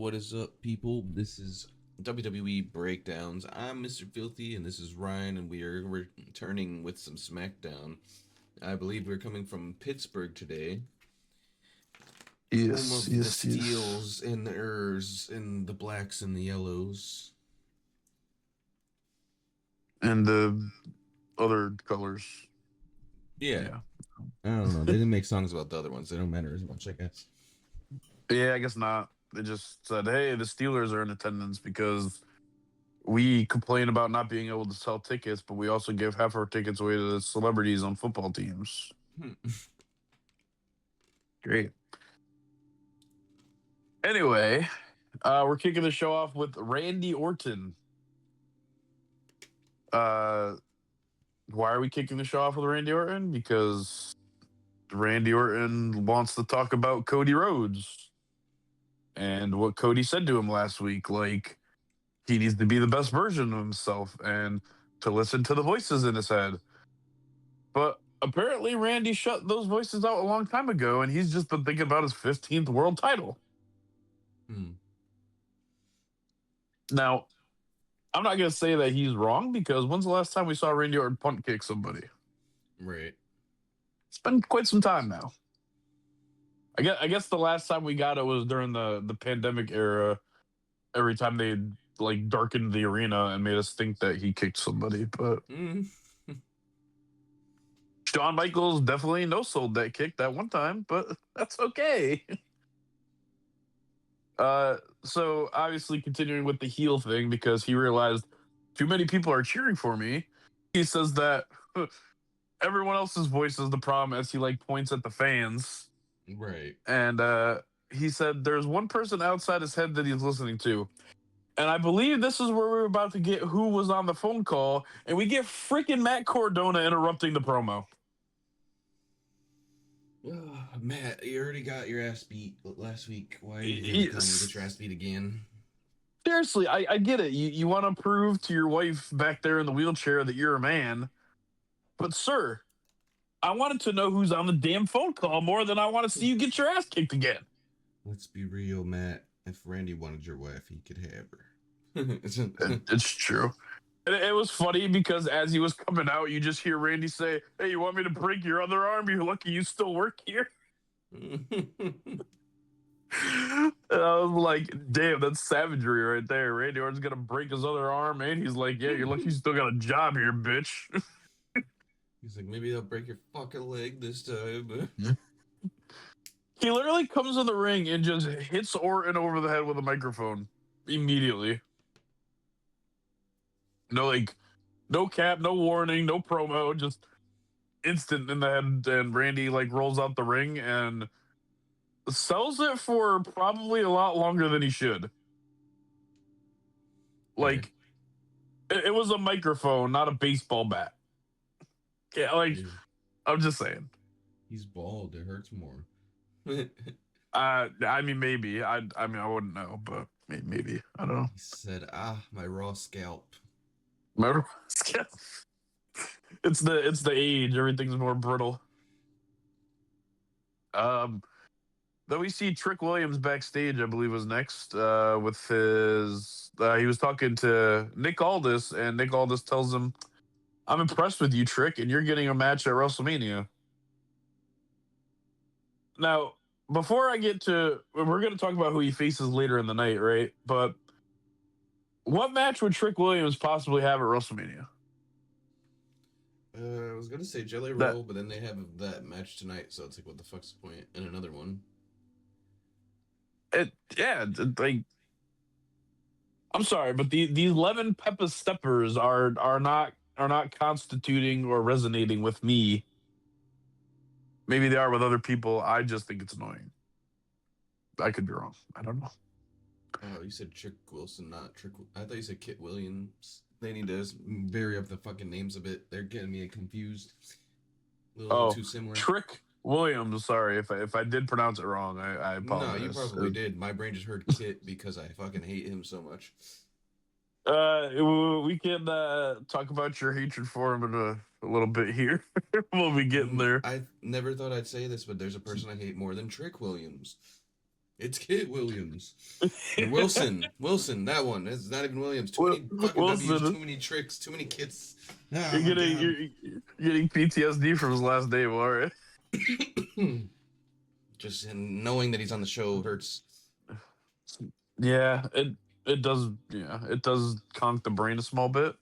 what is up, people? This is WWE Breakdowns. I'm Mr. Filthy, and this is Ryan, and we are returning with some Smackdown. I believe we're coming from Pittsburgh today, home Yes, of the yes, yes. Steels and the Ers and the Blacks and the Yellows. And the other colors. Yeah, Yeah. I don't know. They didn't make songs about the other ones. They don't matter as much, I guess. Yeah, I guess not. They just said, hey, the Steelers are in attendance because we complain about not being able to sell tickets, but we also give half our tickets away to the celebrities on football teams. Hmm. Great. Anyway, we're kicking the show off with Randy Orton. Uh, why are we kicking the show off with Randy Orton? Because Randy Orton wants to talk about Cody Rhodes and what Cody said to him last week. Like, he needs to be the best version of himself and to listen to the voices in his head. But apparently, Randy shut those voices out a long time ago, and he's just been thinking about his 15th world title. Hmm. Now, I'm not going to say that he's wrong because when's the last time we saw Randy Orton punt kick somebody? Right. It's been quite some time now. I guess the last time we got it was during the pandemic era. Every time they like darkened the arena and made us think that he kicked somebody, but Hmm. Shawn Michaels definitely no sold that kick that one time, but that's okay. So obviously continuing with the heel thing because he realized too many people are cheering for me. He says that everyone else's voice is the problem as he like points at the fans. Right. And he said there's one person outside his head that he's listening to. And I believe this is where we're about to get who was on the phone call, and we get freaking Matt Cordona interrupting the promo. Matt, you already got your ass beat last week. Why are you gonna come and get your Yes. ass beat again? Seriously, I get it. You want to prove to your wife back there in the wheelchair that you're a man, but sir, I wanted to know who's on the damn phone call more than I want to see you get your ass kicked again. Let's be real, Matt. If Randy wanted your wife, he could have her. It's true. And it was funny because as he was coming out, you just hear Randy say, "Hey, you want me to break your other arm? You're lucky you still work here." And I was like, "Damn, that's savagery right there." Randy Orton's gonna break his other arm, and he's like, "Yeah, you're lucky you still got a job here, bitch." He's like, maybe I'll break your fucking leg this time. He literally comes in the ring and just hits Orton over the head with a microphone immediately. No, like, no cap, no warning, no promo, just instant in the head. And Randy like rolls out the ring and sells it for probably a lot longer than he should. Fair. Like, it was a microphone, not a baseball bat. Yeah, like, He- I'm just saying. He's bald. It hurts more. I mean, maybe. I mean, I wouldn't know, but maybe. I don't know. He said, my raw scalp. My- it's the age. Everything's more brittle. Um, Then we see Trick Williams backstage, I believe was next, with his. He was talking to Nick Aldis, and Nick Aldis tells him, "I'm impressed with you, Trick, and you're getting a match at WrestleMania." Now, before I get to, we're going to talk about who he faces later in the night, right? But what match would Trick Williams possibly have at WrestleMania? I was gonna say Jelly That Roll, but then they have that match tonight, so it's like, what the fuck's the point? And another one. yeah, like I'm sorry, but these 11 Peppa Steppers are not constituting or resonating with me. Maybe they are with other people. I just think it's annoying. I could be wrong. I don't know. Oh, you said Trick Wilson, not Trick. I thought you said Kit Williams. They need to vary up the fucking names a bit. They're getting me confused. A little Oh, too similar. Trick Williams. Sorry if I did pronounce it wrong. I No, you apologize. probably did. My brain just heard Kit because I fucking hate him so much. We can talk about your hatred for him in a little bit here. We'll be getting there. I never thought I'd say this, but there's a person I hate more than Trick Williams. It's Kit Williams. Or Wilson. Wilson, that one. It's not even Williams. Too many fucking W's, too Wilson, many tricks, too many kits. Oh you're my getting god. you're getting PTSD from his last name, all right? Just knowing that he's on the show hurts. Yeah, it does. Yeah, it does conk the brain a small bit.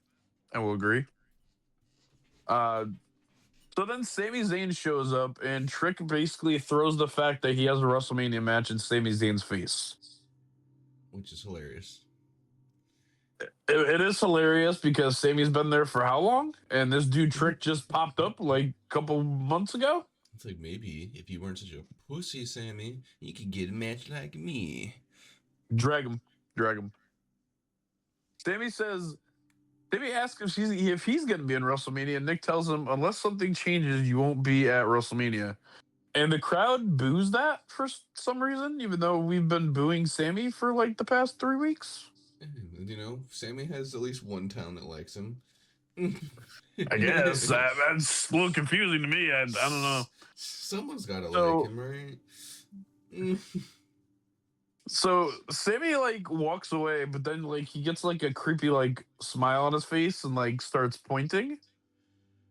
I will agree. Uh, so then Sami Zayn shows up, and Trick basically throws the fact that he has a WrestleMania match in Sami Zayn's face. Which is hilarious. It is hilarious because Sami's been there for how long? And this dude Trick just popped up like a couple months ago. It's like, maybe if you weren't such a pussy, Sammy, you could get a match like me. Drag him. Drag him. Sami says, Sami asks if he's going to be in WrestleMania. And Nick tells him, unless something changes, you won't be at WrestleMania. And the crowd boos that for some reason, even though we've been booing Sami for like the past 3 weeks. You know, Sammy has at least one town that likes him. I guess that's a little confusing to me. I don't know. Someone's got to like him, right? So Sammy like walks away, but then like he gets like a creepy like smile on his face and like starts pointing.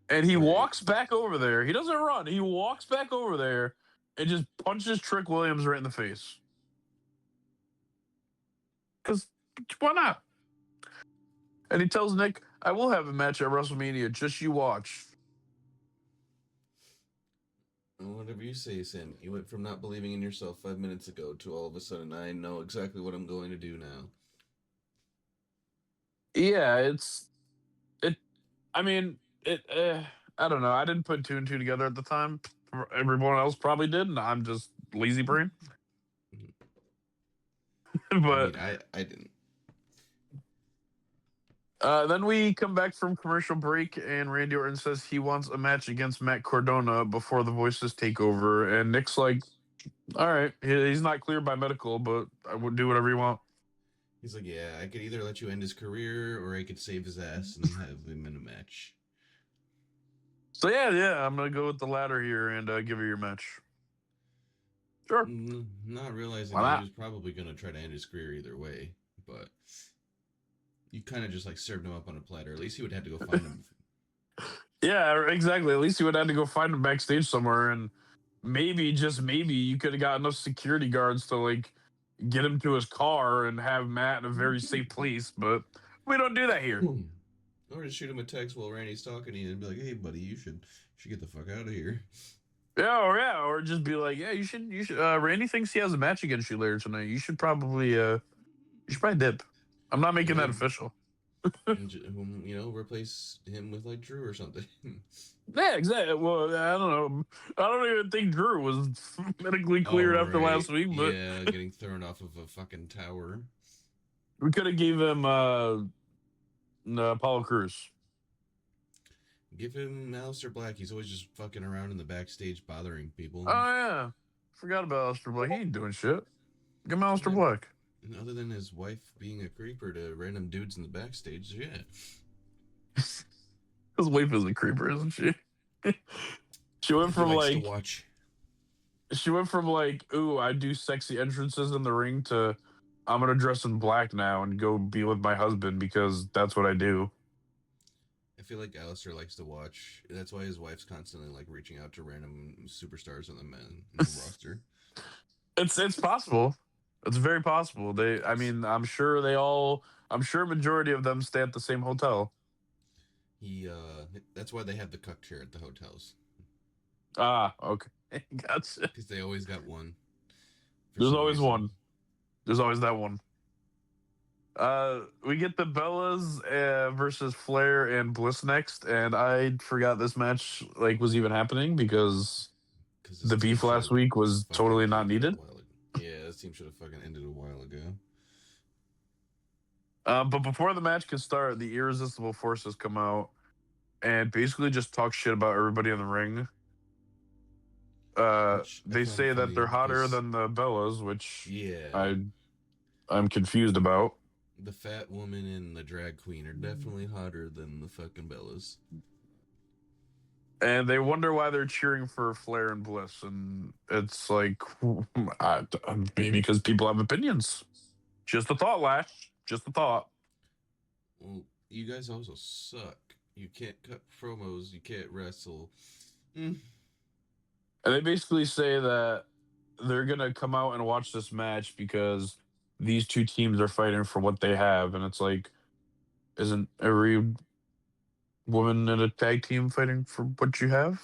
And he walks back over there. He doesn't run. He walks back over there and just punches Trick Williams right in the face. Because why not? And he tells Nick, I will have a match at WrestleMania. Just you watch. Whatever you say, Sam. You went from not believing in yourself 5 minutes ago to all of a sudden, I know exactly what I'm going to do now. Yeah, I mean, I don't know. I didn't put two and two together at the time. Everyone else probably did, and I'm just lazy brain. But I didn't. Then we come back from commercial break, and Randy Orton says he wants a match against Matt Cardona before the Voices take over. And Nick's like, all right, he's not cleared by medical, but I would do whatever you want. He's like, yeah, I could either let you end his career or I could save his ass and have him in a match. So yeah, I'm gonna go with the latter here and give you your match. Sure. Not realizing that he was probably gonna try to end his career either way, but you kind of just like served him up on a platter. At least he would have to go find him. Yeah, exactly. At least you would have to go find him backstage somewhere, and maybe, just maybe, you could have got enough security guards to like get him to his car and have Matt in a very safe place. But we don't do that here. Or just shoot him a text while Randy's talking to you and be like, "Hey, buddy, you should get the fuck out of here." Yeah, or just be like, "Yeah, you should. Randy thinks he has a match against you later tonight. You should probably dip." I'm not making that official. Replace him with like Drew or something. Yeah, exactly. Well, I don't know. I don't even think Drew was medically cleared after last week. But yeah, getting thrown off of a fucking tower. We could have gave him Apollo Crews. Give him Aleister Black. He's always just fucking around in the backstage bothering people. Oh yeah, forgot about Aleister Black. He ain't doing shit. Give him Aleister Black. And other than his wife being a creeper to random dudes in the backstage, yeah. His wife is a creeper, isn't she? She went from like, ooh, I do sexy entrances in the ring to I'm gonna dress in black now and go be with my husband because that's what I do. I feel like Aleister likes to watch. That's why his wife's constantly like reaching out to random superstars on the men roster. It's possible. It's very possible. I'm sure a majority of them stay at the same hotel. That's why they have the cuck chair at the hotels. Ah, okay. Gotcha. Because they always got one. There's always one. There's always that one. We get the Bellas versus Flair and Bliss next, and I forgot this match was even happening because the beef last week was totally not needed. Yeah, this team should have fucking ended a while ago. But before the match can start, the Irresistible Forces come out and basically just talk shit about everybody in the ring. They say that they're hotter than the Bellas, which I'm confused about. The fat woman and the drag queen are definitely hotter than the fucking Bellas. and they wonder why they're cheering for Flair and Bliss, and it's like, maybe because people have opinions. Just a thought, Lash. Just a thought. Well, you guys also suck. You can't cut promos. You can't wrestle. Mm. And they basically say that they're gonna come out and watch this match because these two teams are fighting for what they have, and it's like, isn't every woman in a tag team fighting for what you have?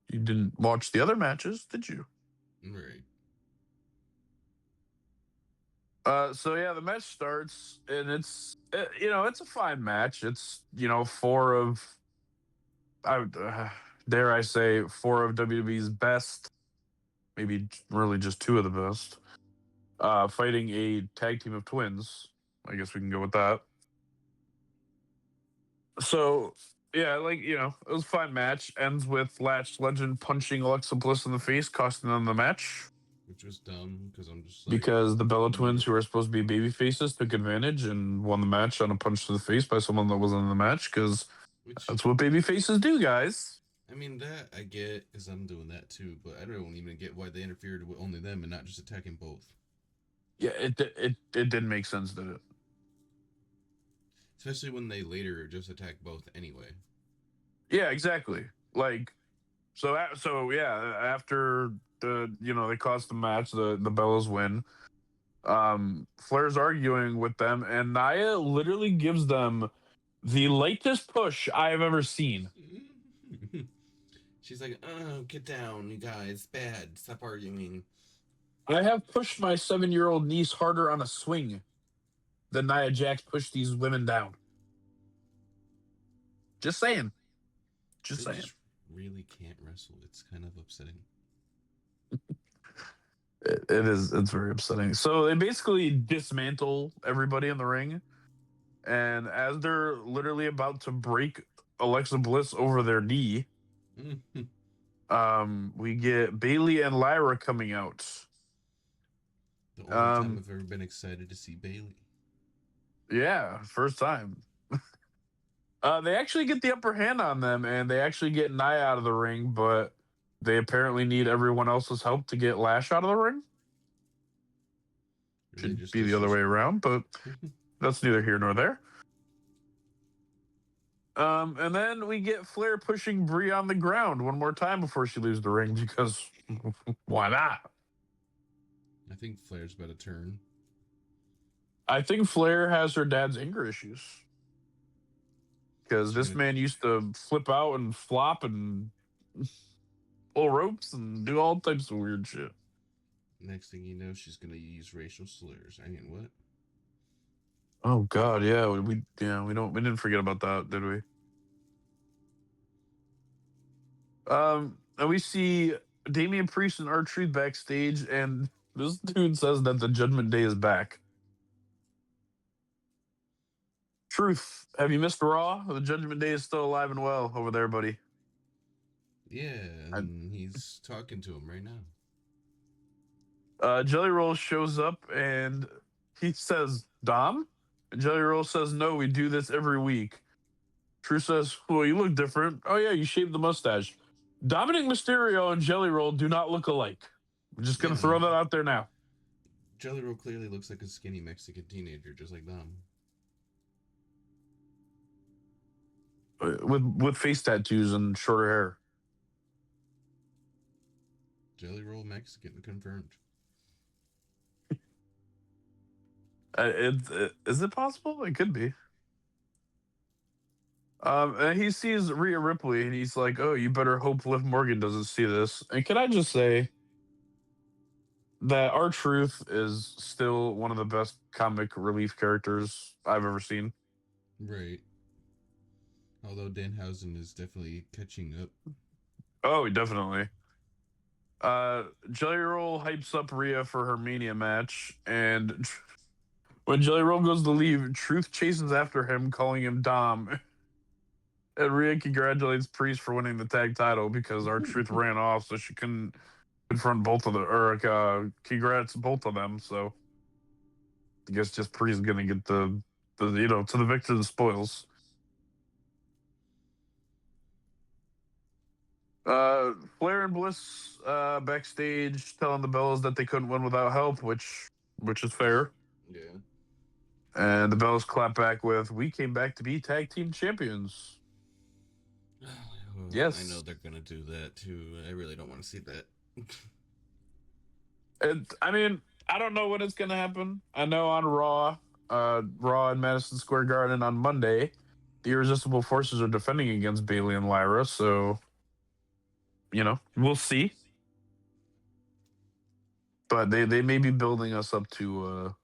You didn't watch the other matches, did you? Right. So yeah, the match starts, and it's a fine match. It's four of I would dare I say four of WWE's best, maybe really just two of the best, fighting a tag team of twins. I guess we can go with that. So yeah, it was a fine match. Ends with Latch Legend punching Alexa Bliss in the face, costing them the match Which was dumb because I'm just like, because the Bella no. twins, who are supposed to be baby faces, took advantage and won the match on a punch to the face by someone that wasn't in the match because Which, that's what baby faces do, guys. I mean, that I get because I'm doing that too, but I don't even get why they interfered with only them and not just attacking both. Yeah, it didn't make sense, did it? Especially when they later just attack both anyway. Yeah, exactly. Like, so yeah, after they cost the match, the Bellas win. Flair's arguing with them, and Nia literally gives them the lightest push I have ever seen. She's like, oh, get down, you guys. Bad. Stop arguing. I have pushed my 7-year-old niece harder on a swing than Nia Jax pushed these women down. Just saying. Just They saying. just really can't wrestle. It's kind of upsetting. It is. It's very upsetting. So they basically dismantle everybody in the ring, and as they're literally about to break Alexa Bliss over their knee, the we get Bailey and Lyra coming out. only time I've ever been excited to see Bailey. Yeah, first time. They actually get the upper hand on them, and they actually get Nia out of the ring, but they apparently need everyone else's help to get Lash out of the ring. Really Should just be the other way around, but that's neither here nor there. And then we get Flair pushing Brie on the ground one more time before she leaves the ring because why not? I think Flair's about to turn. I think Flair has her dad's anger issues because this man used to flip out and flop and pull ropes and do all types of weird shit. Next thing you know, she's gonna use racial slurs. I mean, what? Oh God, yeah, we didn't forget about that, did we? And we see Damian Priest and R-Truth backstage, and this dude says that the Judgment Day is back. Truth, have you missed Raw? The Judgment Day is still alive and well over there, buddy. Yeah, and he's talking to him right now. Jelly Roll shows up and he says, Dom? And Jelly Roll says, no, we do this every week. Truth says, well, you look different. Oh, yeah, you shaved the mustache. Dominic Mysterio and Jelly Roll do not look alike. I'm just going to throw that out there now. Jelly Roll clearly looks like a skinny Mexican teenager, just like Dom. With face tattoos and shorter hair. Jelly Roll Mexican confirmed. Is it possible? It could be. And he sees Rhea Ripley, and he's like, "Oh, you better hope Liv Morgan doesn't see this." And can I just say that R-Truth is still one of the best comic relief characters I've ever seen. Right. Although Danhausen is definitely catching up. Oh, definitely. Jelly Roll hypes up Rhea for her Mania match, and when Jelly Roll goes to leave, Truth chases after him, calling him Dom. And Rhea congratulates Priest for winning the tag title because R-Truth ran off, so she couldn't confront both of them, or congrats both of them. So I guess just Priest gonna get the to the victor the spoils. Flair and Bliss backstage telling the Bellas that they couldn't win without help, which is fair. Yeah. And the Bellas clap back with, "We came back to be tag team champions." I know Yes. they're gonna do that too. I really don't want to see that. I mean, I don't know when it's gonna happen. I know on Raw in Madison Square Garden on Monday, the Irresistible Forces are defending against Bailey and Lyra, so we'll see. But they may be building us up to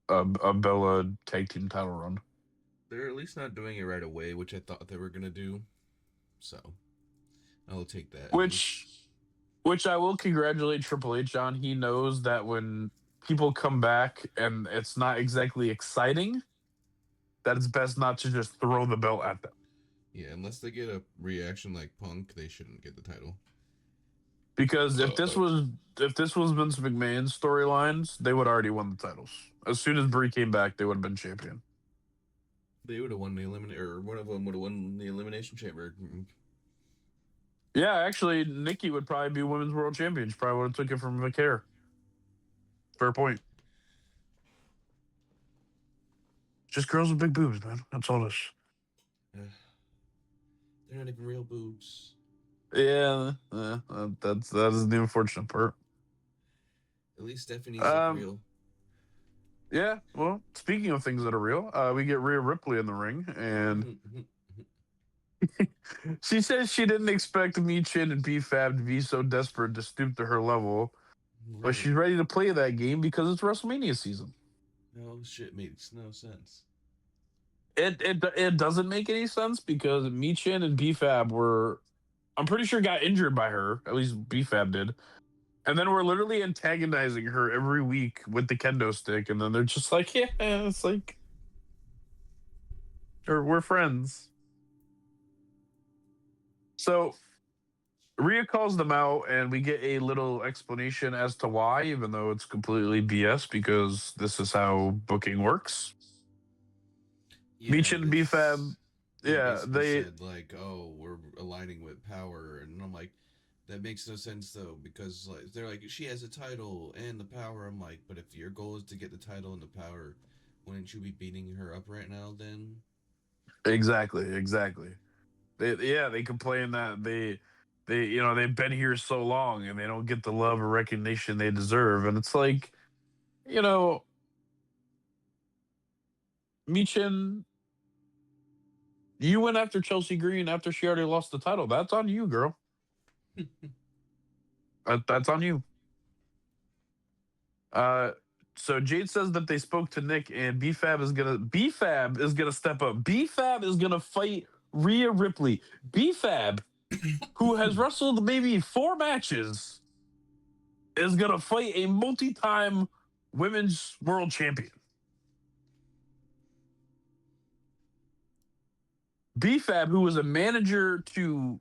a Bella tag team title run. They're at least not doing it right away, which I thought they were gonna do. So I'll take that at least. Which which I will congratulate Triple H on. He knows that when people come back and it's not exactly exciting, that it's best not to just throw the belt at them. Yeah, unless they get a reaction like Punk, they shouldn't get the title. Because if this was Vince McMahon's storylines, they would already won the titles. As soon as Brie came back, they would have been champion. They would have won the elimination, or one of them would have won the elimination chamber. Yeah, actually, Nikki would probably be women's world champion. She probably would have took it from Vaquer. Fair point. Just girls with big boobs, man. That's all this. They're not even real boobs. Yeah, that is the unfortunate part. At least Stephanie's look Um, real. yeah. Well, speaking of things that are real, we get Rhea Ripley in the ring, and she says she didn't expect Me Chin and B-Fab to be so desperate to stoop to her level, but Right. she's ready to play that game because it's WrestleMania season. No shit makes no sense. It doesn't make any sense because Michin and BFAB were, I'm pretty sure, got injured by her. At least BFAB did, and then we're literally antagonizing her every week with the kendo stick, and then they're just like, yeah, it's like, or we're friends. So Rhea calls them out, and we get a little explanation as to why, even though it's completely BS because this is how booking works. Yeah, Michin and BFAB, they yeah, basically they said like, "Oh, we're aligning with power," and I'm like, that makes no sense though because like they're like she has a title and the power. I'm like, but if your goal is to get the title and the power, wouldn't you be beating her up right now then? exactly. They complain that they've been here so long and they don't get the love or recognition they deserve, and it's like, you know, Michin, you went after Chelsea Green after she already lost the title. That's on you, girl. That's on you. Uh, so Jade says that they spoke to Nick, and BFAB is gonna step up. BFAB is gonna fight Rhea Ripley. BFAB, who has wrestled maybe 4 matches, is gonna fight a multi-time women's world champion. BFAB, who was a manager to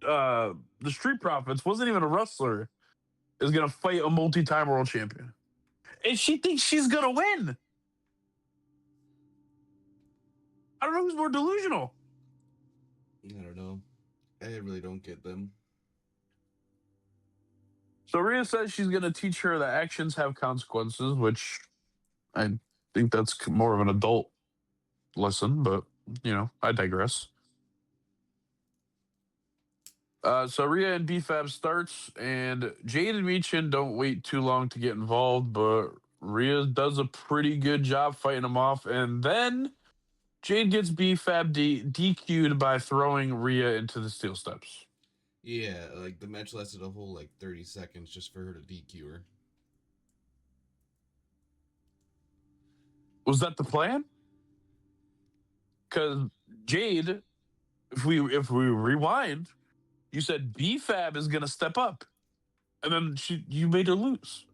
the Street Profits, wasn't even a wrestler, is gonna fight a multi-time world champion. And she thinks she's gonna win. I don't know who's more delusional. I don't know. I really don't get them. So Rhea says she's gonna teach her that actions have consequences, which I think that's more of an adult lesson, but I digress. So Rhea and BFAB starts, and Jade and Michin don't wait too long to get involved, but Rhea does a pretty good job fighting them off, and then Jade gets BFAB DQ'd by throwing Rhea into the steel steps. Yeah, like the match lasted a whole like 30 seconds just for her to DQ her. Was that the plan? Because Jade, if we rewind, you said BFAB is gonna step up, and then you made her lose.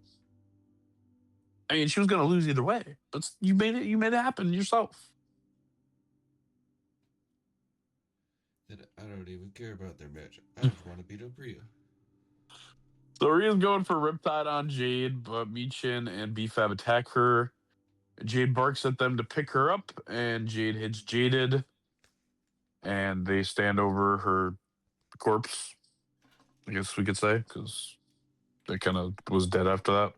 I mean, she was gonna lose either way. But you made it happen yourself. That I don't even care about their match. I just want to beat up Rhea. So Rhea's going for Riptide on Jade, but Michin and BFAB attack her. Jade barks at them to pick her up, and Jade hits Jaded, and they stand over her corpse, I guess we could say, because it kind of was dead after that.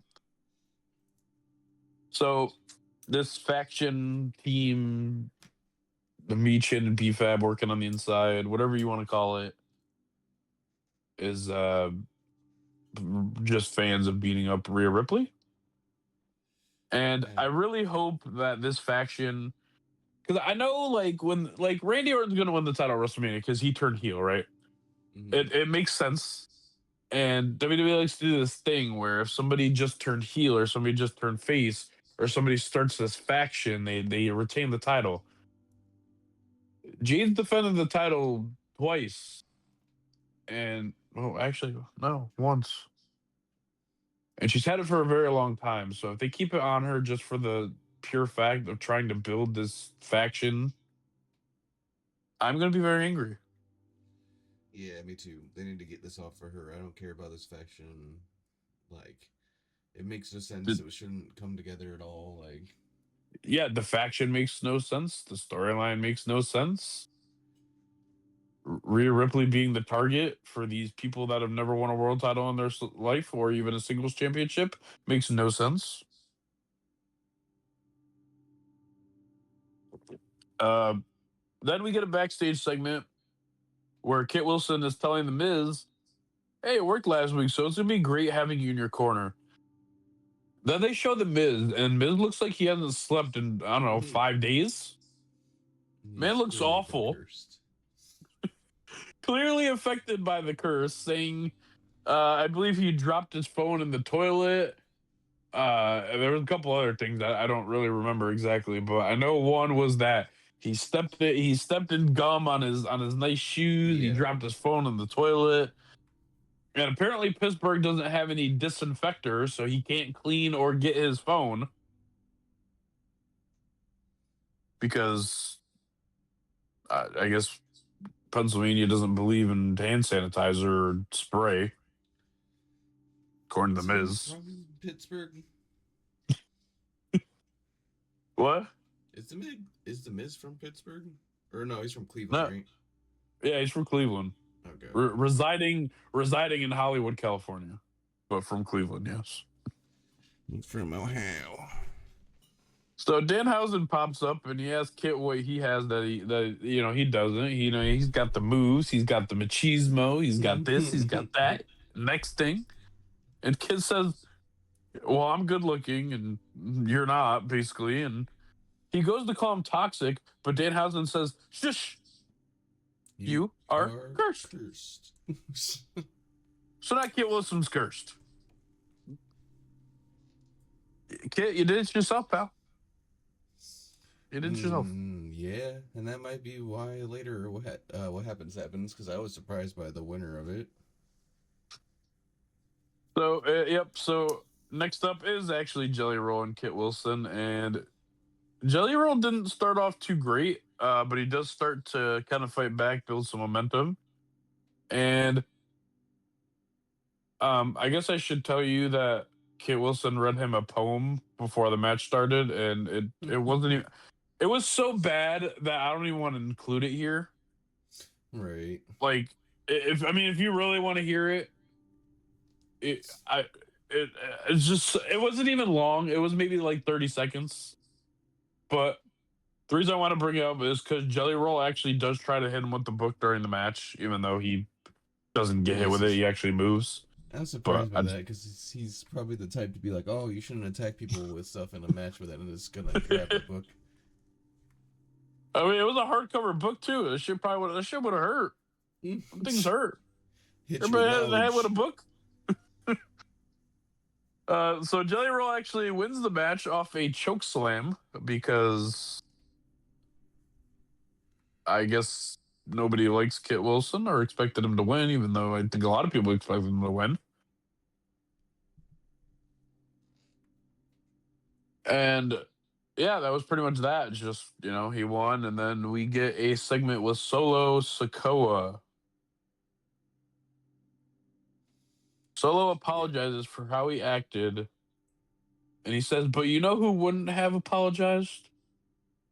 So this faction team, the Meechin and BFAB working on the inside, whatever you want to call it, is just fans of beating up Rhea Ripley. And I really hope that this faction, because I know when Randy Orton's gonna win the title at WrestleMania because he turned heel, right? It makes sense. And WWE likes to do this thing where if somebody just turned heel or somebody just turned face or somebody starts this faction, they retain the title. Jade's defended the title twice. And actually, no, once. And she's had it for a very long time. So if they keep it on her just for the pure fact of trying to build this faction, I'm going to be very angry. Yeah, me too. They need to get this off for her. I don't care about this faction. It makes no sense. It shouldn't come together at all. Yeah, the faction makes no sense. The storyline makes no sense. Rhea Ripley being the target for these people that have never won a world title in their life or even a singles championship makes no sense. Then we get a backstage segment where Kit Wilson is telling The Miz, hey, it worked last week, so it's going to be great having you in your corner. Then they show The Miz, and Miz looks like he hasn't slept in, 5 days. Man looks awful. Clearly affected by the curse, saying, I believe he dropped his phone in the toilet. There was a couple other things that I don't really remember exactly, but I know one was that he stepped in gum on his nice shoes. Yeah. He dropped his phone in the toilet. And apparently Pittsburgh doesn't have any disinfectors, so he can't clean or get his phone. Because I guess Pennsylvania doesn't believe in hand sanitizer or spray, according to The Miz. From Pittsburgh? What? Is the Miz from Pittsburgh? Or no, he's from Cleveland, right? Yeah, he's from Cleveland. Okay. Residing in Hollywood, California, but from Cleveland, yes. From Ohio. So Danhausen pops up and he asks Kit what he has that he doesn't. He's got the moves, he's got the machismo, he's got this, he's got that. Next thing, and Kit says, "Well, I'm good looking and you're not," basically. And he goes to call him toxic, but Danhausen says, "Shush, you are cursed." So now Kit Wilson's cursed. Kit, you did it yourself, pal. You did it yourself. Yeah, and that might be why later what happens, because I was surprised by the winner of it. So, yep. So next up is actually Jelly Roll and Kit Wilson, and Jelly Roll didn't start off too great, but he does start to kind of fight back, build some momentum, and I guess I should tell you that Kit Wilson read him a poem before the match started, and it wasn't even. It was so bad that I don't even want to include it here. Right. If you really want to hear it, it's just, it wasn't even long. It was maybe 30 seconds. But the reason I want to bring it up is because Jelly Roll actually does try to hit him with the book during the match, even though he doesn't get hit with it. He actually moves. I'm surprised by that because he's probably the type to be like, "Oh, you shouldn't attack people with stuff in a match with it," and it's gonna grab the book. It was a hardcover book too. That shit would have hurt. Things hurt. Everybody had a head with a book. So Jelly Roll actually wins the match off a choke slam because I guess nobody likes Kit Wilson or expected him to win, even though I think a lot of people expected him to win. And yeah, that was pretty much that. Just, he won, and then we get a segment with Solo Sikoa. Solo apologizes for how he acted, and he says, "But you know who wouldn't have apologized?"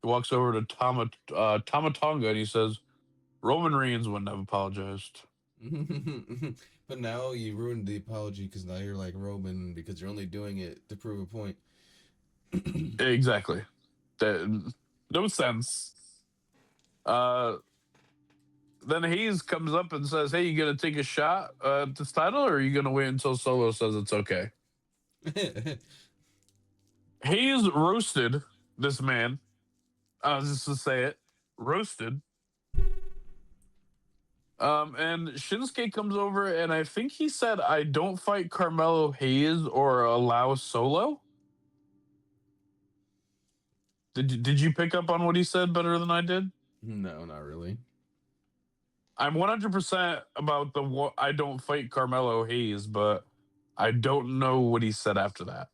He walks over to Tama Tonga, and he says, "Roman Reigns wouldn't have apologized." But now you ruined the apology because now you're like Roman because you're only doing it to prove a point. Exactly. That no sense. Uh, then Hayes comes up and says, "Hey, you gonna take a shot at this title, or are you gonna wait until Solo says it's okay?" Hayes roasted this man. Just to say it, roasted. And Shinsuke comes over, and I think he said, "I don't fight Carmelo Hayes or allow Solo." Did you pick up on what he said better than I did? No, not really. I'm 100% about I don't fight Carmelo Hayes, but I don't know what he said after that.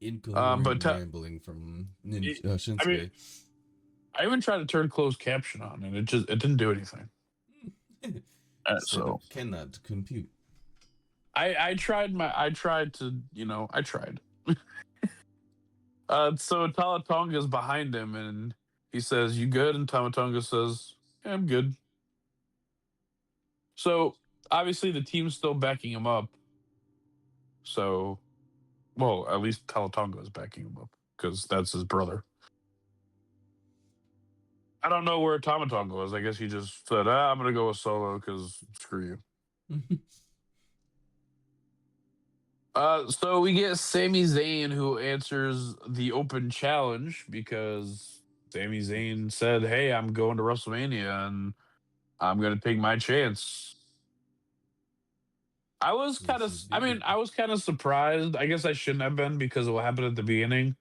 Incoherent But rambling from I mean, Shinsuke. I even tried to turn closed caption on, and it didn't do anything. So Setup cannot compute. I tried to I tried. So Talatonga's behind him, and he says, "You good?" And Tamatonga says, "Yeah, I'm good." So obviously the team's still backing him up. So, well, at least Talatonga is backing him up because that's his brother. I don't know where Tamatonga was. I guess he just said, "I'm gonna go with Solo because screw you." So we get Sami Zayn who answers the open challenge because Sami Zayn said, "Hey, I'm going to WrestleMania and I'm going to take my chance." This is big. I was kind of surprised. I guess I shouldn't have been because of what happened at the beginning,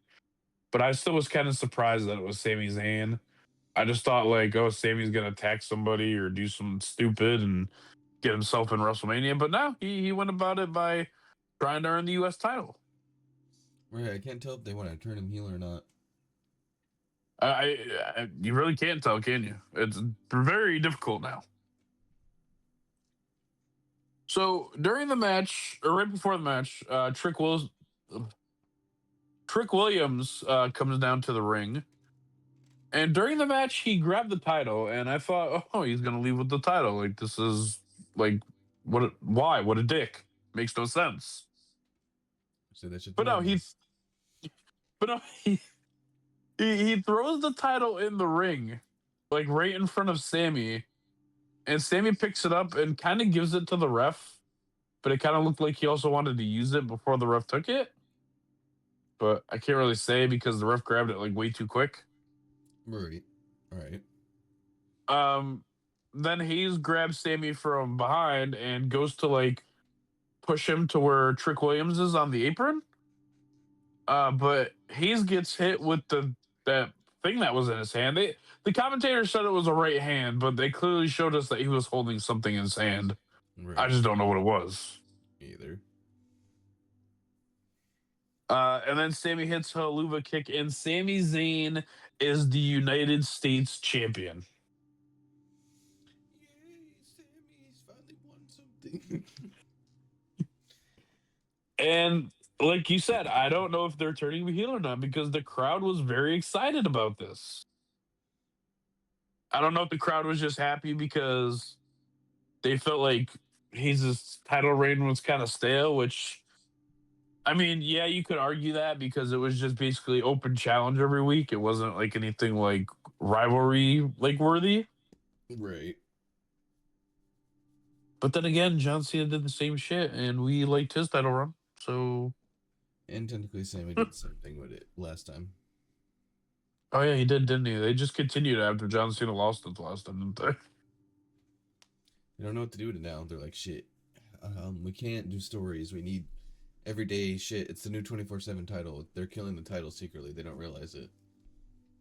but I still was kind of surprised that it was Sami Zayn. I just thought like, oh, Sami's going to attack somebody or do something stupid and get himself in WrestleMania, but no, he went about it by trying to earn the US title. Right, I can't tell if they want to turn him heel or not. You really can't tell, can you? It's very difficult now. So during the match, or right before the match, Trick Williams comes down to the ring, and during the match, he grabbed the title, and I thought, oh, he's gonna leave with the title. Like this is like what? Why? What a dick! Makes no sense. So that shit's But no, madness. but no, he throws the title in the ring, like right in front of Sammy, and Sammy picks it up and kind of gives it to the ref, but it kind of looked like he also wanted to use it before the ref took it. But I can't really say because the ref grabbed it like way too quick. Right. Alright. Um, then Hayes grabs Sammy from behind and goes to like push him to where Trick Williams is on the apron. But Hayes gets hit with that thing that was in his hand. The commentator said it was a right hand, but they clearly showed us that he was holding something in his hand. I Right. just don't know what it was. Either. And then Sammy hits a Haluva kick, and Sami Zayn is the United States champion. Yay, Sammy's finally won something. And like you said, I don't know if they're turning me heel or not because the crowd was very excited about this. I don't know if the crowd was just happy because they felt like his title reign was kind of stale, which I mean, yeah, you could argue that because it was just basically open challenge every week. It wasn't like anything like rivalry like worthy. Right. But then again, John Cena did the same shit and we liked his title run. So And technically, Sammy did the same thing with it last time. oh yeah, he did, didn't he? They just continued after John Cena lost it last time, didn't they? They don't know what to do with it now. They're like, shit. We can't do stories. We need everyday shit. It's the new 24/7 title. They're killing the title secretly. They don't realize it.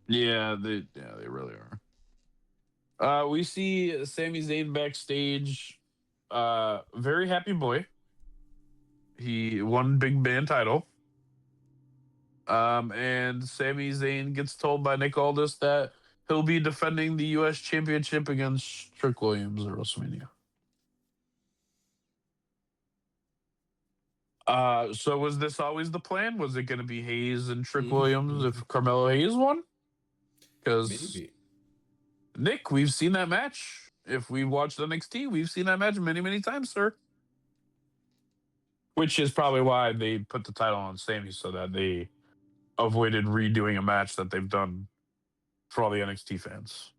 Yeah, they really are. We see Sami Zayn backstage. Very happy boy. He won big band title. And Sami Zayn gets told by Nick Aldis that he'll be defending the U.S. Championship against Trick Williams at WrestleMania. So was this always the plan? Was it going to be Hayes and Trick Williams if Carmelo Hayes won? Because Maybe. Nick, we've seen that match. If we watched NXT, we've seen that match many, many times, sir. Which is probably why they put the title on Sammy so that they avoided redoing a match that they've done for all the NXT fans.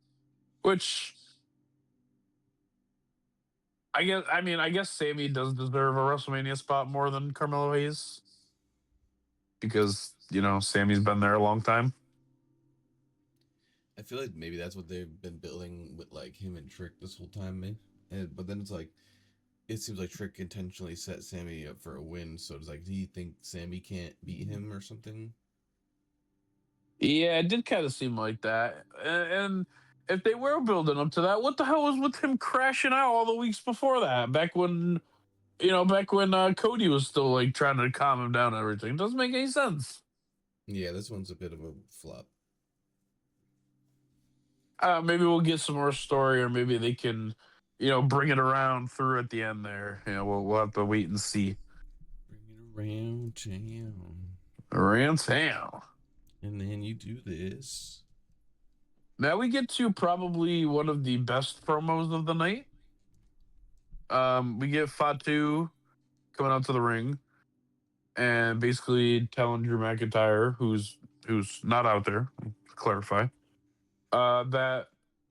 Which I guess Sammy does deserve a WrestleMania spot more than Carmelo Hayes. Because, Sammy's been there a long time. I feel like maybe that's what they've been building with like him and Trick this whole time, maybe. But then it's like it seems like Trick intentionally set Sammy up for a win. So it's like, do you think Sammy can't beat him or something? Yeah, it did kind of seem like that. And if they were building up to that, what the hell was with him crashing out all the weeks before that? Back when Cody was still like trying to calm him down and everything. Doesn't make any sense. Yeah, this one's a bit of a flop. Maybe we'll get some more story, or maybe they can, bring it around through at the end there. We'll have to wait and see. Bring it around town. Around town. And then you do this. Now we get to probably one of the best promos of the night. We get Fatu coming out to the ring and basically telling Drew McIntyre, who's not out there, to clarify, that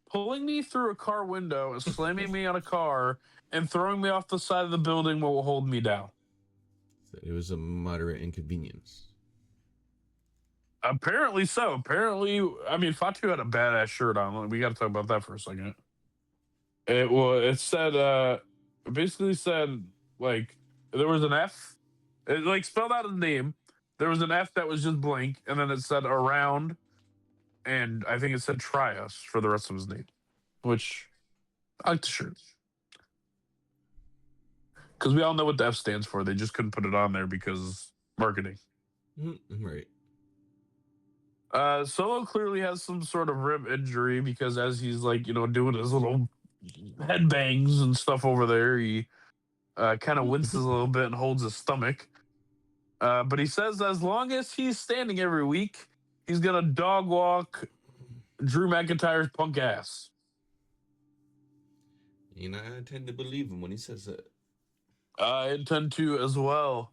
pulling me through a car window and slamming me on a car and throwing me off the side of the building will hold me down. It was a moderate inconvenience. Apparently so. Apparently, Fatu had a badass shirt on. We got to talk about that for a second. It said, basically said, like, there was an F. It, like, spelled out his name. There was an F that was just blank, and then it said around, and I think it said try us for the rest of his name, which I like the shirt. Because we all know what the F stands for. They just couldn't put it on there because marketing. Right. Solo clearly has some sort of rib injury because as he's like, doing his little head bangs and stuff over there, he kind of winces a little bit and holds his stomach. But he says as long as he's standing every week, he's going to dog walk Drew McIntyre's punk ass. I tend to believe him when he says that. I intend to as well.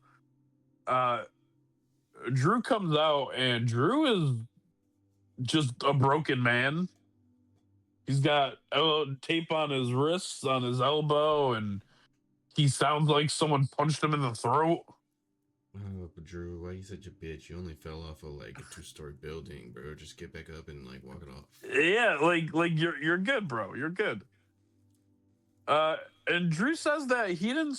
Drew comes out, and Drew is just a broken man. He's got tape on his wrists, on his elbow, and he sounds like someone punched him in the throat. Oh, but Drew, why you such a bitch? You only fell off of like a 2-story building, bro. Just get back up and like walk it off. Yeah, like you're good, bro. You're good. And Drew says that he didn't,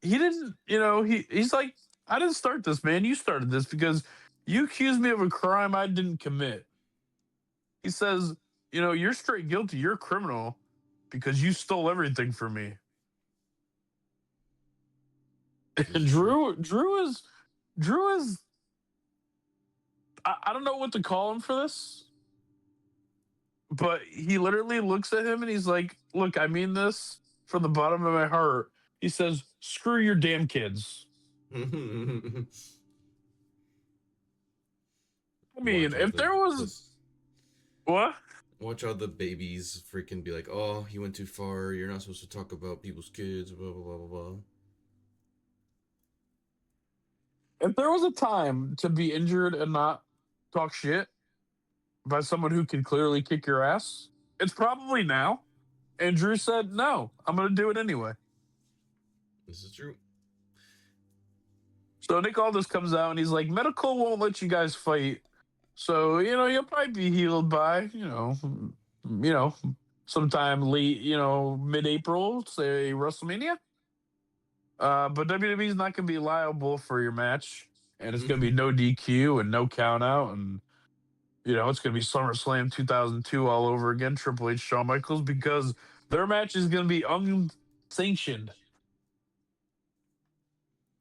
he's like, I didn't start this, man. You started this because you accused me of a crime I didn't commit. He says, you're straight guilty. You're a criminal because you stole everything from me. And Drew is, I don't know what to call him for this, but he literally looks at him and he's like, look, I mean this from the bottom of my heart. He says, screw your damn kids. I mean, if there was... What? Watch all the babies freaking be like, oh, he went too far. You're not supposed to talk about people's kids, blah, blah, blah, blah, blah. If there was a time to be injured and not talk shit by someone who can clearly kick your ass, it's probably now. And Drew said, no, I'm going to do it anyway. This is true. So Nick Aldis comes out and he's like, medical won't let you guys fight. So, you'll probably be healed by, sometime late, mid-April, say WrestleMania. But WWE's not going to be liable for your match. And it's going to be no DQ and no count out. And, it's going to be SummerSlam 2002 all over again. Triple H, Shawn Michaels, because their match is going to be unsanctioned.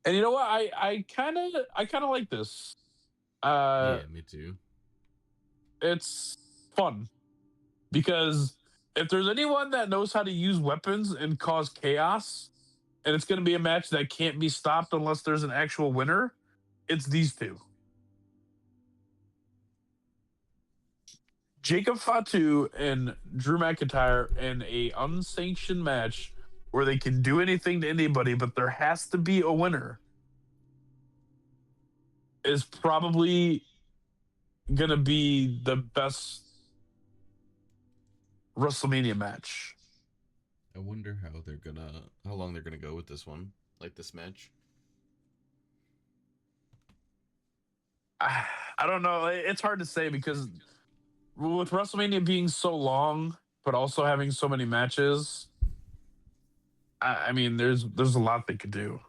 And you know what? I kind of like this. Yeah, me too. It's fun because if there's anyone that knows how to use weapons and cause chaos, and it's going to be a match that can't be stopped unless there's an actual winner, it's these two. Jacob Fatu and Drew McIntyre in a unsanctioned match where they can do anything to anybody, but there has to be a winner is probably gonna be the best WrestleMania match. I wonder how long they're gonna go with this one, like this match. I don't know. It's hard to say because with WrestleMania being so long, but also having so many matches, I mean, there's a lot they could do.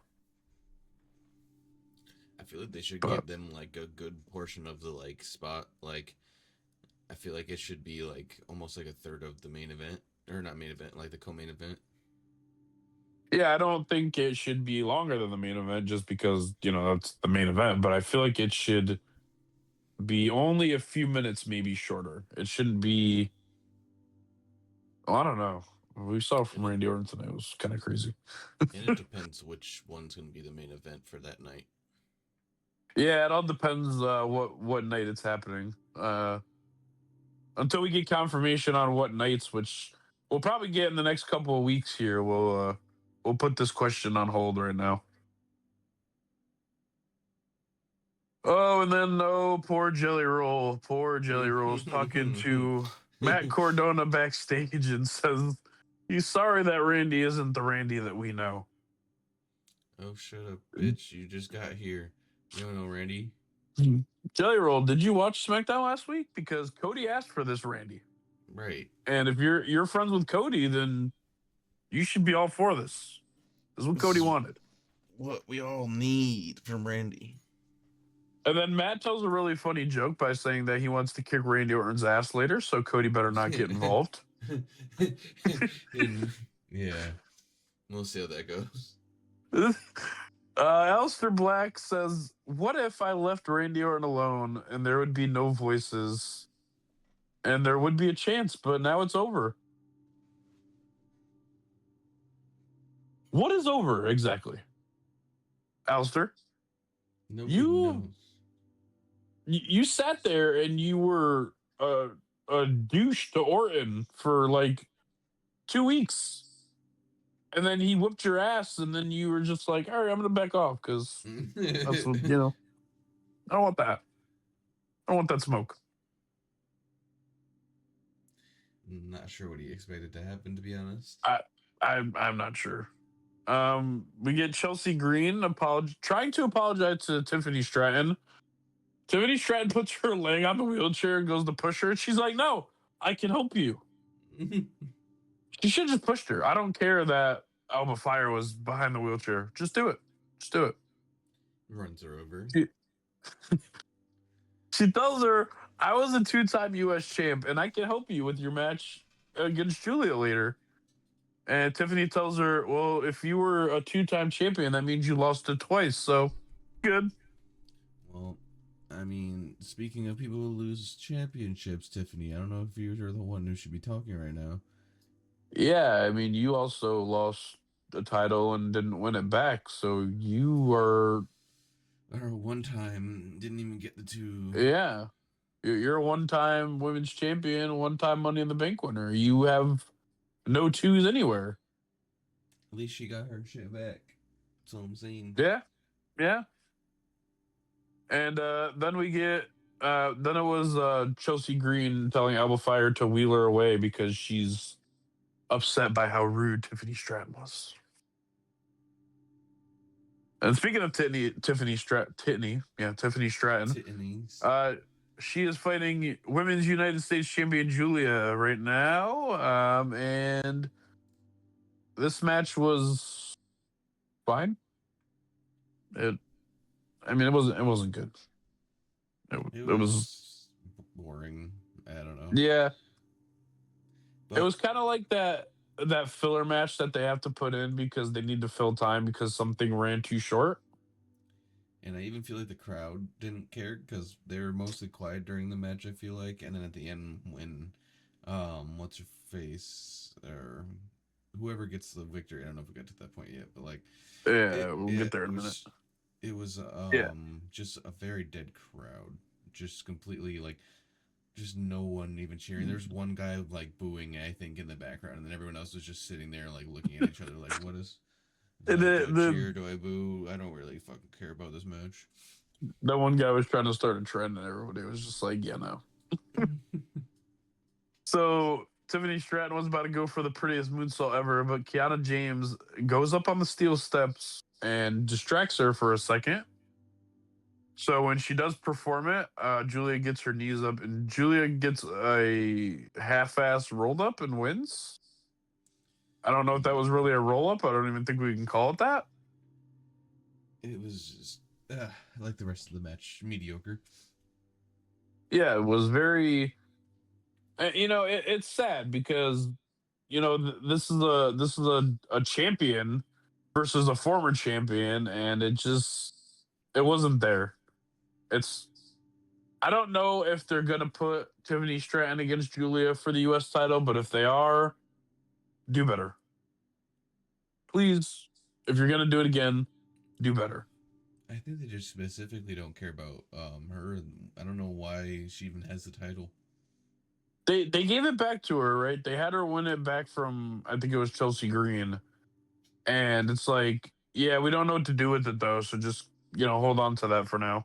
I feel like they should But give them like a good portion of the like spot. Like I feel like it should be like almost like a third of the main event, or not main event, like the co-main event. yeah, I don't think it should be longer than the main event just because, that's the main event. But I feel like it should be only a few minutes, maybe shorter. It shouldn't be, well, I don't know. We saw from And it Randy Orton tonight. It was kind of crazy. and it depends which one's gonna be the main event for that night. Yeah, it all depends what night it's happening. Until we get confirmation on what nights, which we'll probably get in the next couple of weeks here, we'll put this question on hold right now. Oh, and then poor Jelly Roll. Poor Jelly Roll's talking to Matt Cordona backstage and says he's sorry that Randy isn't the Randy that we know. Oh, shut up, bitch! You just got here. You don't know Randy. Jelly Roll, did you watch SmackDown last week? Because Cody asked for this Randy. Right. And if you're friends with Cody, then you should be all for this. This is what This Cody is wanted. what we all need from Randy. And then Matt tells a really funny joke by saying that he wants to kick Randy Orton's ass later, so Cody better not get involved. And, yeah, we'll see how that goes. Alistair Black says, "What if I left Randy Orton alone and there would be no voices and there would be a chance, but now it's over?" What is over exactly? Alistair, Nobody you knows. you sat there and you were a douche to Orton for like 2 weeks. And then he whipped your ass, and then you were just like, all right, I'm gonna back off because that's what I don't want that. I don't want that smoke. Not sure what he expected to happen, to be honest. I'm not sure. We get Chelsea Green trying to apologize to Tiffany Stratton. Tiffany Stratton puts her leg on the wheelchair and goes to push her. She's like, "No, I can help you." She should have just pushed her. I don't care that Alba Fire was behind the wheelchair. Just do it. Just do it. Runs her over. She tells her, "I was a two-time U.S. champ, and I can help you with your match against Julia later." And Tiffany tells her, "Well, if you were a two-time champion, that means you lost it twice. So, good." Well, I mean, speaking of people who lose championships, Tiffany, I don't know if you're the one who should be talking right now. Yeah, I mean, you also lost the title and didn't win it back. So you are, Or one time didn't even get the two. yeah, you're a one-time women's champion, one-time Money in the Bank winner. You have no twos anywhere. At least she got her shit back. That's all I'm saying. Yeah, yeah. And then we get then it was Chelsea Green telling Alba Fire to wheel her away because she's upset by how rude Tiffany Stratton was. And speaking of Tiffany Stratton, Titties. uh, she is fighting Women's United States Champion Julia right now, and this match was fine. I mean, it wasn't good. It It was was boring. I don't know. yeah. It But was kind of like that filler match that they have to put in because they need to fill time because something ran too short. and I even feel like the crowd didn't care because they were mostly quiet during the match. I feel like, and then at the end when, what's her face or whoever gets the victory. I don't know if we got to that point yet, but like Yeah, we'll get there it in a minute. was it was Yeah. just a very dead crowd, just completely like just no one even cheering. There's one guy like booing, I think, in the background, and then everyone else was just sitting there like looking at each other like, "What is? Do I The cheer? Do I boo? I don't really fucking care about this match." that one guy was trying to start a trend, and everybody was just like, "Yeah, no." So Tiffany Stratton was about to go for the prettiest moonsault ever, but Kiana James goes up on the steel steps and distracts her for a second. So when she does perform it, Julia gets her knees up, and Julia gets a half-ass rolled up and wins. I don't know if that was really a roll up. I don't even think we can call it that. It was just, like the rest of the match, mediocre. Yeah, it was very. It's sad because this is a champion versus a former champion, and it wasn't there. It's I don't know if they're gonna put Tiffany Stratton against Julia for the U.S. title, but if they are, do better, please. If you're gonna do it again, do better. I think they just specifically don't care about her, and I don't know why she even has the title. They gave it back to her, right? They had her win it back from I think it was Chelsea Green, and it's like, yeah, we don't know what to do with it though, so just hold on to that for now.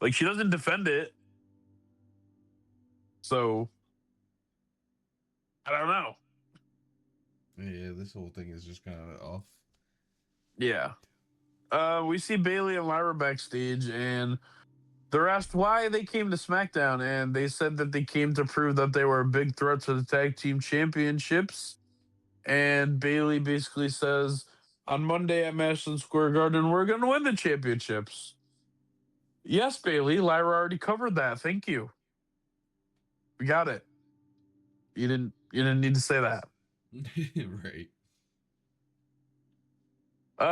Like she doesn't defend it, so I don't know. Yeah, this whole thing is just kind of off. Yeah. We see Bailey and Lyra backstage, and they're asked why they came to SmackDown, and they said that they came to prove that they were a big threat to the tag team championships. And Bailey basically says, on Monday at Madison Square Garden, we're going to win the championships. Yes, Bailey. Lyra already covered that. Thank you. We got it. You didn't need to say that. Right.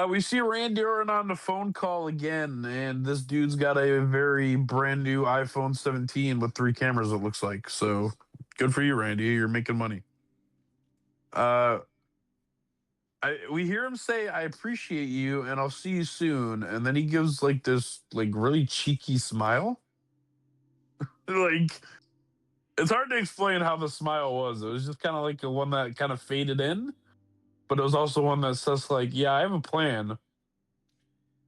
We see Randy Orton on the phone call again, and this dude's got a very brand new iPhone 17 with 3 cameras, it looks like. So good for you, Randy. You're making money. Uh, we hear him say, "I appreciate you, and I'll see you soon." And then he gives like this like really cheeky smile. Like it's hard to explain how the smile was. It was just kind of like the one that kind of faded in, but it was also one that says like, "Yeah, I have a plan." It was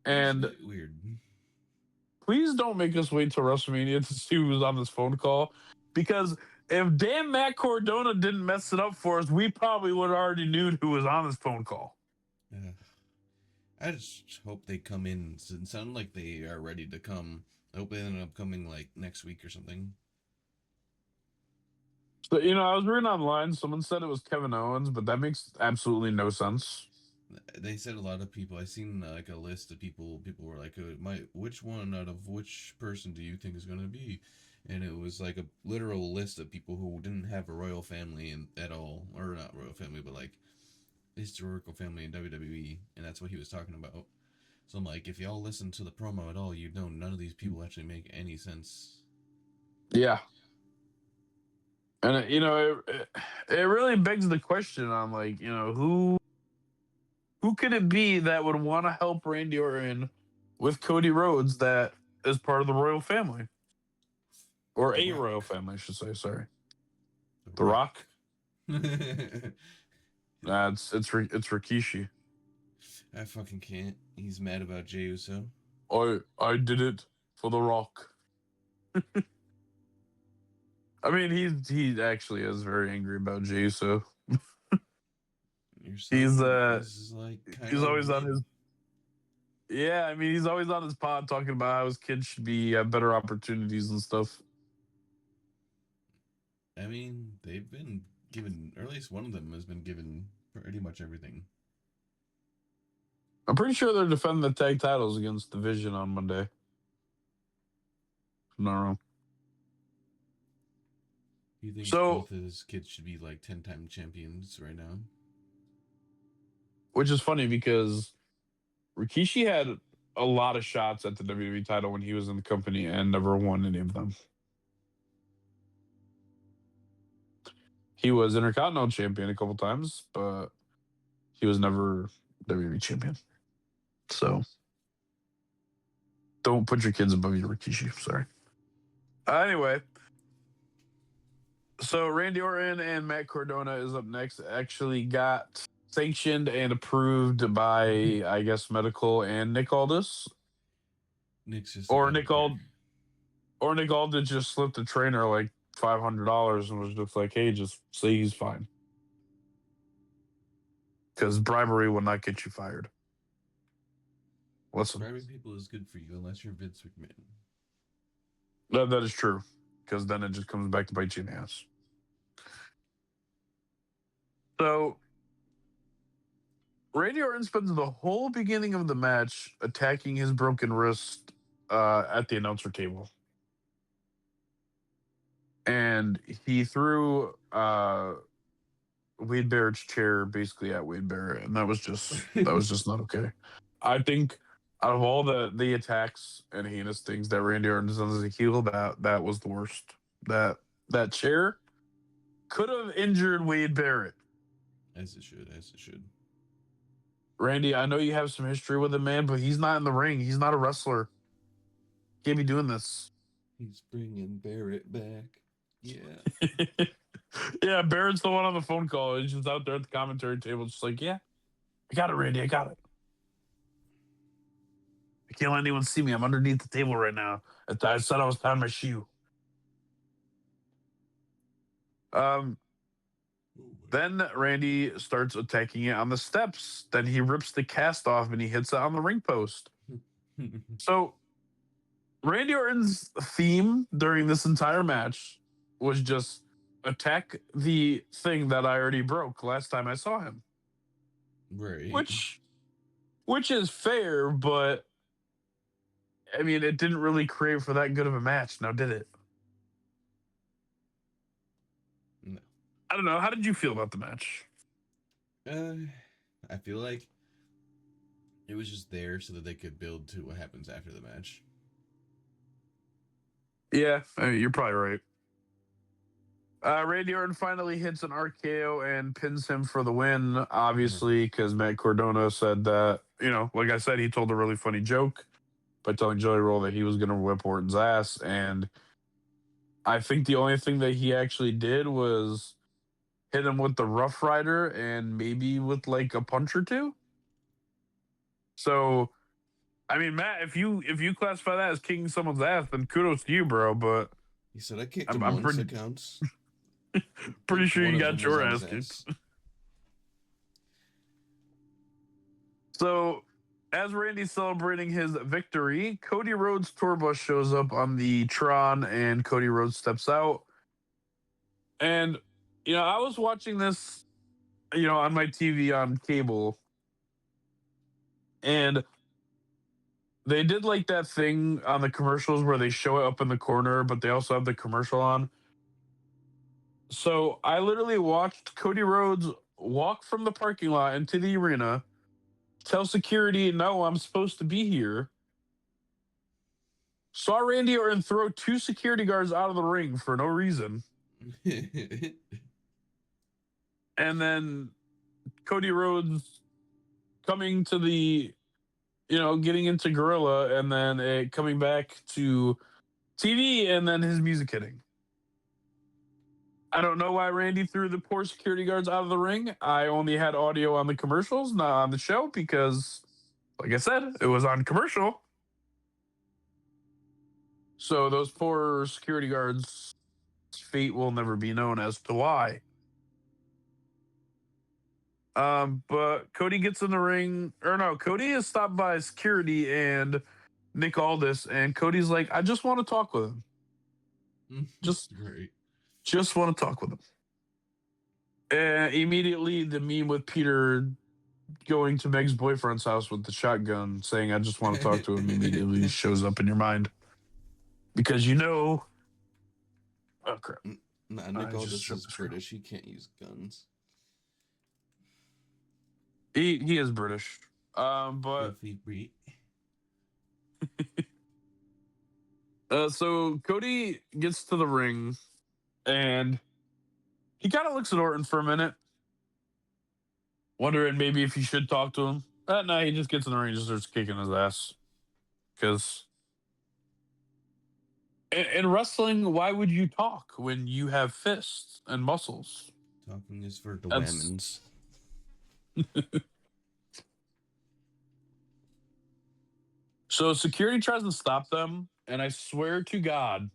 And weird. please don't make us wait till WrestleMania to see who was on this phone call, because if damn Matt Cordona didn't mess it up for us, we probably would have already knew who was on this phone call. Uh, I just hope they come in. It sounded like they are ready to come. I hope they end up coming like next week or something. So, I was reading online, someone said it was Kevin Owens, but that makes absolutely no sense. They said a lot of people. I seen like a list of people. People were like, which one out of which person do you think is gonna be?" And it was like a literal list of people who didn't have a royal family at all, or not royal family, but like historical family in WWE, and that's what he was talking about. So I'm like, if y'all listen to the promo at all, you'd know none of these people actually make any sense. Yeah. And, it really begs the question on, like, who could it be that would want to help Randy Orton with Cody Rhodes that is part of the royal family? Or The a royal Rock. family, I should say. Sorry. The The Rock? Rock. It's Rikishi. I fucking can't. He's mad about Jey Uso. I did it for The Rock. I mean, he actually is very angry about Jey Uso. Your He's son is like kind he's of always on mid. his Yeah, I mean, he's always on his pod talking about how his kids should be have better opportunities and stuff. I mean, they've been given, or at least one of them has been given pretty much everything. I'm pretty sure they're defending the tag titles against Division on Monday. If I'm not wrong. He thinks So, both of his kids should be like 10-time champions right now. which is funny because Rikishi had a lot of shots at the WWE title when he was in the company and never won any of them. He was Intercontinental Champion a couple times, but he was never WWE Champion. So, don't put your kids above your Rikishi. Sorry. Anyway, so Randy Orton and Matt Cardona is up next. Actually got sanctioned and approved by, I guess, medical and Nick Aldis. Nick's just a Or Nick doctor. Ald or Nick Aldis just slipped the trainer like $500 and was just like, hey, just say he's fine. Because bribery will not get you fired. Listen, Bribing people is good for you unless you're Vince McMahon. that is true. Because then it just comes back to bite you in the ass. So Randy Orton spends the whole beginning of the match attacking his broken wrist at the announcer table. And he threw Wade Barrett's chair basically at Wade Barrett, and that was just not okay. I think out of all the attacks and heinous things that Randy Orton has done as a heel, that was the worst. That chair could have injured Wade Barrett. As it should. Randy, I know you have some history with him, man, but he's not in the ring. He's not a wrestler. Can't be doing this. He's bringing Barrett back. Yeah. Yeah, Barrett's the one on the phone call. He's just out there at the commentary table, just like, yeah, I got it, Randy. I got it. I can't let anyone see me. I'm underneath the table right now. I said I was tying my shoe. Then Randy starts attacking it on the steps. Then he rips the cast off and he hits it on the ring post. So Randy Orton's theme during this entire match was just attack the thing that I already broke last time I saw him. Right. Which is fair, but I mean, it didn't really create for that good of a match, now did it? No. I don't know. How did you feel about the match? I feel like it was just there so that they could build to what happens after the match. Yeah, I mean, you're probably right. Randy Orton finally hits an RKO and pins him for the win, obviously, because Matt Cardona said that, like I said, he told a really funny joke by telling Joey Roll that he was going to whip Orton's ass. And I think the only thing that he actually did was hit him with the Rough Rider and maybe with like a punch or two. So, I mean, Matt, if you classify that as kicking someone's ass, then kudos to you, bro. But He said, I kicked him I'm once, that counts. pretty sure One you of got them was your on ass his kicked. So, as Randy's celebrating his victory, Cody Rhodes' tour bus shows up on the Tron, and Cody Rhodes steps out. And I was watching this, on my TV on cable, and they did like that thing on the commercials where they show it up in the corner, but they also have the commercial on. So I literally watched Cody Rhodes walk from the parking lot into the arena, tell security, no, I'm supposed to be here. Saw Randy Orton throw 2 security guards out of the ring for no reason. And then Cody Rhodes coming to the, getting into Gorilla, and then coming back to TV, and then his music hitting. I don't know why Randy threw the poor security guards out of the ring. I only had audio on the commercials, not on the show, because, like I said, it was on commercial. So those poor security guards' fate will never be known as to why. But Cody gets in the ring, or no, Cody is stopped by security and Nick Aldis, and Cody's like, I just want to talk with him. Just want to talk with him. Immediately, the meme with Peter going to Meg's boyfriend's house with the shotgun, saying, I just want to talk to him, immediately shows up in your mind. Because oh, crap. Nah, Nick Aldis is British. He can't use guns. He is British. But so Cody gets to the ring, and he kind of looks at Orton for a minute, wondering maybe if he should talk to him. No, he just gets in the ring and just starts kicking his ass. Because In wrestling, why would you talk when you have fists and muscles? Talking is for the That's women's. so security tries to stop them, and I swear to God,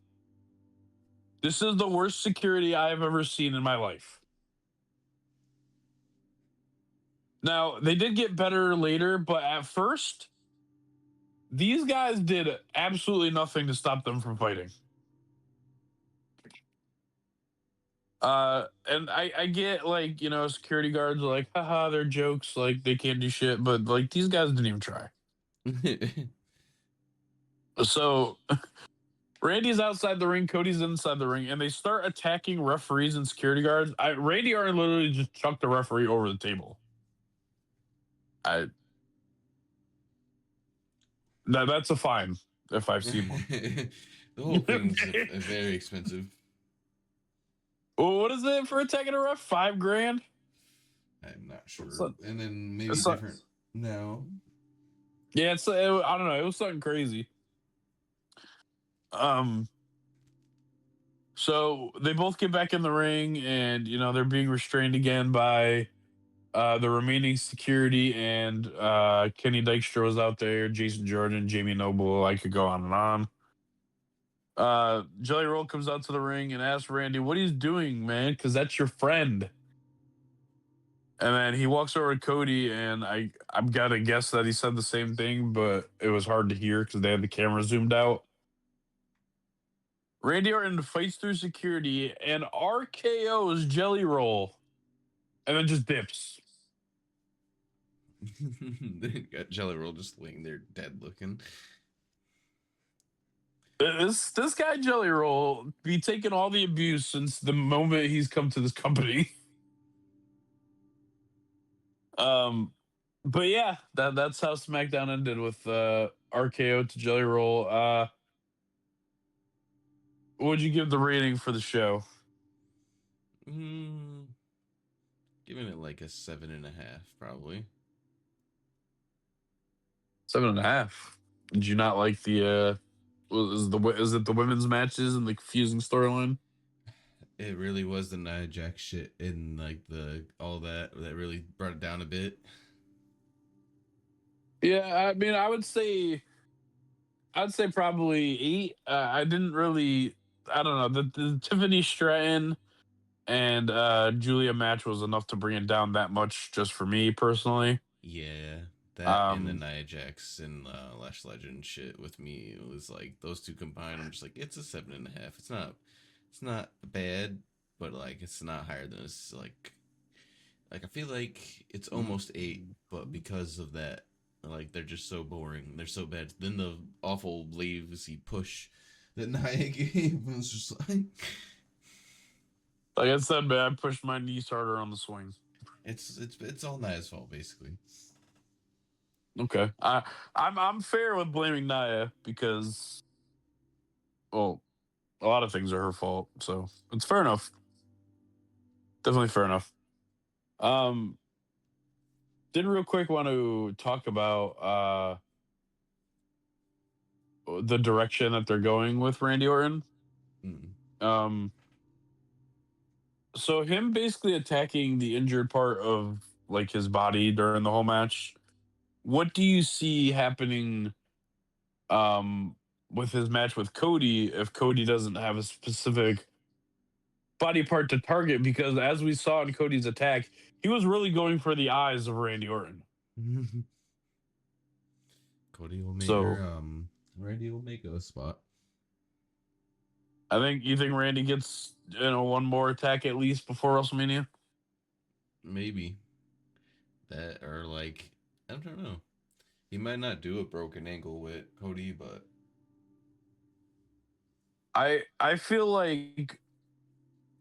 this is the worst security I have ever seen in my life. Now, they did get better later, but at first, these guys did absolutely nothing to stop them from fighting. And I get like, security guards are like, haha, they're jokes, like they can't do shit, but like these guys didn't even try. So Randy's outside the ring, Cody's inside the ring, and they start attacking referees and security guards. Randy Orton literally just chucked the referee over the table. I that's a fine if I've seen one. The whole thing's very expensive. Well, what is it for attacking a ref? $5,000? I'm not sure. Not, And then maybe not, different. No. yeah, I don't know. It was something crazy. So they both get back in the ring, and they're being restrained again by the remaining security, and Kenny Dykstra was out there, Jason Jordan, Jamie Noble. I could go on and on. Jelly Roll comes out to the ring and asks Randy, "What he's doing, man? Because that's your friend." And then he walks over to Cody, and I'm gotta guess that he said the same thing, but it was hard to hear because they had the camera zoomed out. Randy Orton fights through security and RKO's Jelly Roll, and then just dips. They got Jelly Roll just laying there dead looking. This guy Jelly Roll be taking all the abuse since the moment he's come to this company. But yeah, that's how SmackDown ended with RKO to Jelly Roll. What would you give the rating for the show? Giving it like a 7.5, probably. 7.5. Did you not like the is it the women's matches and the confusing storyline? It really was the Nia Jax shit and like the all that really brought it down a bit. Yeah, I mean, I'd say probably 8. I didn't really, I don't know, the Tiffany Stratton and Julia match was enough to bring it down that much just for me personally. Yeah, that and the Um, Nia Jax and Lash Legend shit with me, it was like those two combined. I'm just like, it's a 7.5. It's not bad, but like it's not higher than it's like I feel like it's almost 8, but because of that, like they're just so boring. They're so bad. Then the awful lazy push that Nia gave was just like I said, man, I pushed my knees harder on the swing. it's all Nia's fault basically. Okay, I'm fair with blaming Naya because, well, a lot of things are her fault, so it's fair enough. Definitely fair enough. Um, did real quick want to talk about the direction that they're going with Randy Orton. Mm. Um, so him basically attacking the injured part of like his body during the whole match. What do you see happening um with his match with Cody if Cody doesn't have a specific body part to target? Because as we saw in Cody's attack, he was really going for the eyes of Randy Orton. Cody will make So her Randy will make a spot. I think you think Randy gets one more attack at least before WrestleMania. Maybe that or like I don't know. He might not do a broken ankle with Cody, but I feel like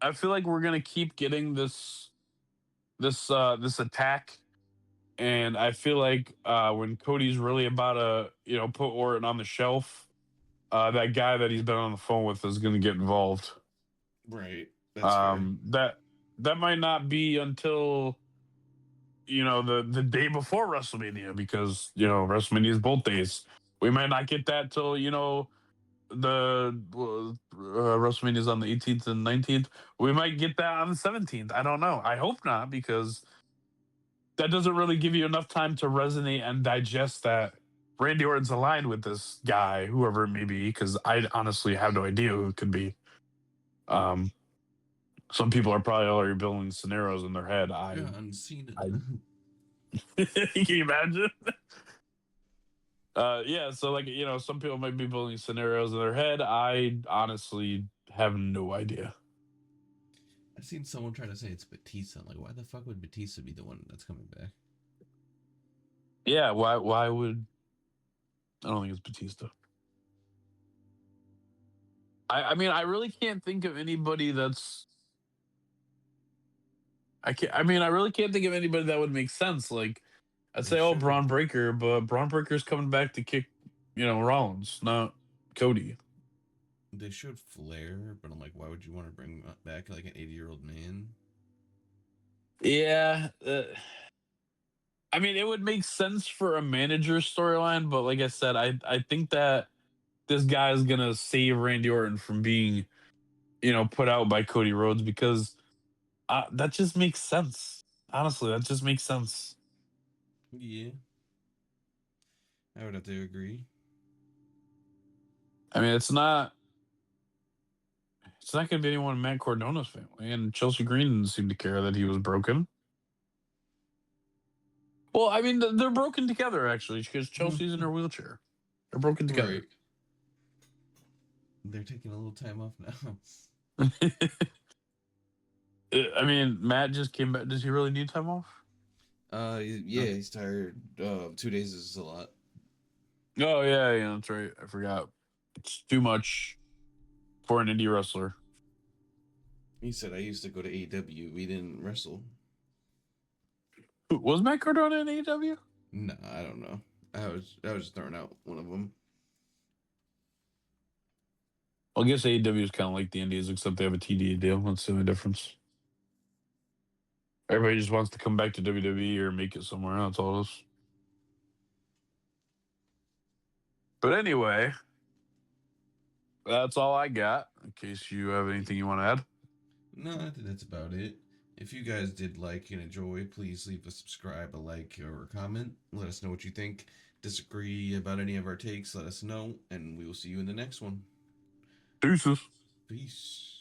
we're gonna keep getting this attack, and I feel like when Cody's really about to put Orton on the shelf, that guy that he's been on the phone with is gonna get involved. right, that's fair. That might not be until the day before WrestleMania because WrestleMania is both days. We might not get that till the WrestleMania is on the 18th and 19th. We might get that on the 17th. I don't know. I hope not, because that doesn't really give you enough time to resonate and digest that Randy Orton's aligned with this guy, whoever it may be, because I honestly have no idea who it could be. Um, some people are probably already building scenarios in their head. John Cena. I can you imagine? Yeah, so like some people might be building scenarios in their head. I honestly have no idea. I've seen someone try to say it's Batista. I'm like, why the fuck would Batista be the one that's coming back? Yeah, why would I don't think it's Batista. I mean I really can't think of anybody that's I mean I really can't think of anybody that would make sense. Like I'd They say, oh, showed Braun Breaker, but Braun Breaker's coming back to kick, Rollins, not Cody. they showed Flair, but I'm like, why would you want to bring back like an 80-year-old man? Yeah, I mean it would make sense for a manager storyline, but like I said, I think that this guy is gonna save Randy Orton from being, put out by Cody Rhodes, because that just makes sense. Honestly, that just makes sense. Yeah, I would have to agree. I mean, it's not going to be anyone in Matt Cordona's family, and Chelsea Green didn't seem to care that he was broken. Well, I mean, they're broken together actually, because Chelsea's in her wheelchair. They're broken Right. together. They're taking a little time off now. I mean, Matt just came back. Does he really need time off? Yeah, he's tired. 2 days is a lot. Oh yeah, that's right. I forgot. It's too much for an indie wrestler. He said, I used to go to AEW. We didn't wrestle. Was Matt Cardona in AEW? No, I don't know. I was just throwing out one of them. Well, I guess AEW is kind of like the Indies, except they have a TD deal. That's the only difference. Everybody just wants to come back to WWE or make it somewhere else. All this. But anyway, that's all I got. In case you have anything you want to add. No, I think that's about it. If you guys did like and enjoy, please leave a subscribe, a like, or a comment. Let us know what you think. Disagree about any of our takes, let us know, and we will see you in the next one. Deuces. Peace.